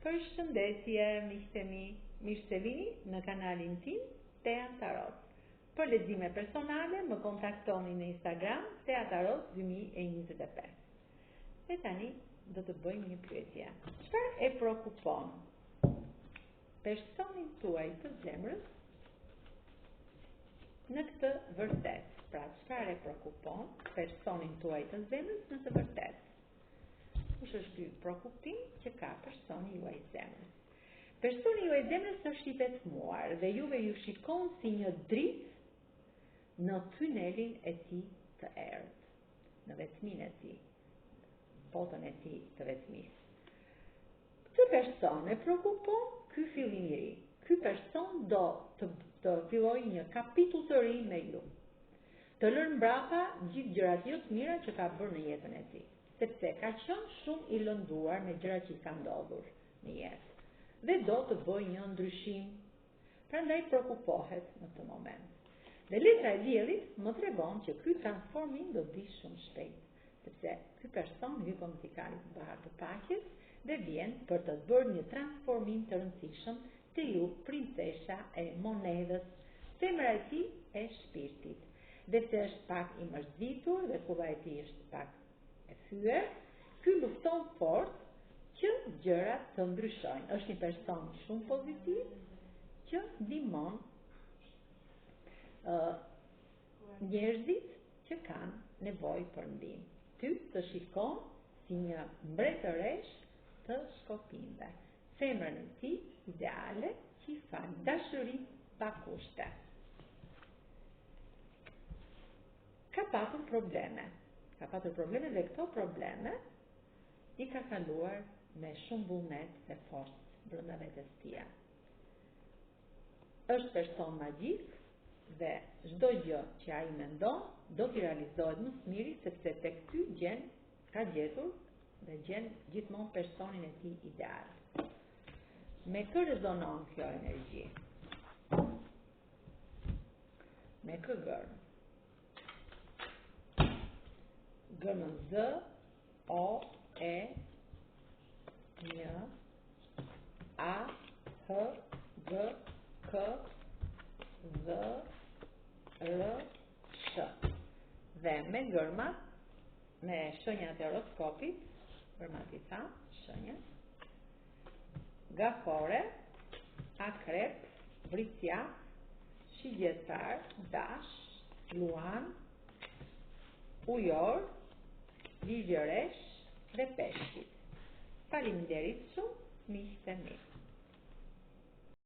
Përshëndetje, miqtë mi, mirë se vini në kanalin tim Tea Tarot. Për lexime personale më kontaktoni në Instagram Tea Tarot 2025. E tani do të bëjmë një pyetje. Çfarë e shqetëson personin tuaj të zemrës në këtë vërtet? Pra, çfarë e shqetëson personin tuaj të zemrës në të vërtet? Kush është ky shqetësim që ka personi juaj zemrës? Personi juaj zemrës është i vetmuar dhe juve ju shikon si një dritë në tunelin e tij të errët, në vetminë e tij, botën e tij të vetmisë. Këtë person e shqetëson ky fillim i ri. Ky person do të fillojë një kapitull të ri me ju. Të lërë mbrapa gjithë gjërat jo të mira që ka bërë në jetën e tij, sepse ka qenë shumë i lënduar me gjërat që i ka ndodhur në jetë dhe do të bëjë një ndryshim. Prandaj shqetësohet në këtë moment. Dhe letra e diellit më tregon që ky transformim do të vijë shumë shpejt, sepse ky person hyn si ka të bahar të paqes dhe vjen për të bërë një transformim të rëndësishëm te ju, princesha e monedhës, femra e tij e shpirtit. Dhe se është pak i mërzitur dhe kuva e tij është pak e thyer, ky lufton fort që gjërat të ndryshojnë. Është një person shumë pozitiv që ndihmon njerëzit që kanë nevojë për ndihmë. Ty të shikon si një mbretëresh të shkopimve. Femrën e tij ideale që i fal dashuri pa kushte. Ka patur probleme dhe këto probleme i ka kaluar me shumë vullnet dhe forcë brenda vetes tij. Është person magjik dhe çdo gjë që ai mendon do t'i realizohet më së miri, sepse tek ty ka gjetur dhe gjen gjithmonë personin e tij ideal. Me kë rezonon kjo energji? Me kë gërm? Gërmën Z, O, E, N, A, H, G, K, Z, R, Sh. Dhe me gërmat, me shenjat e horoskopit, gërmat i tha, shenjat, Gafore, Akrep, Vricjak, Shigjetar, Dash, Luan, Ujor, Vizhëresh dhe Peshqit. Faleminderit shumë, miqtë.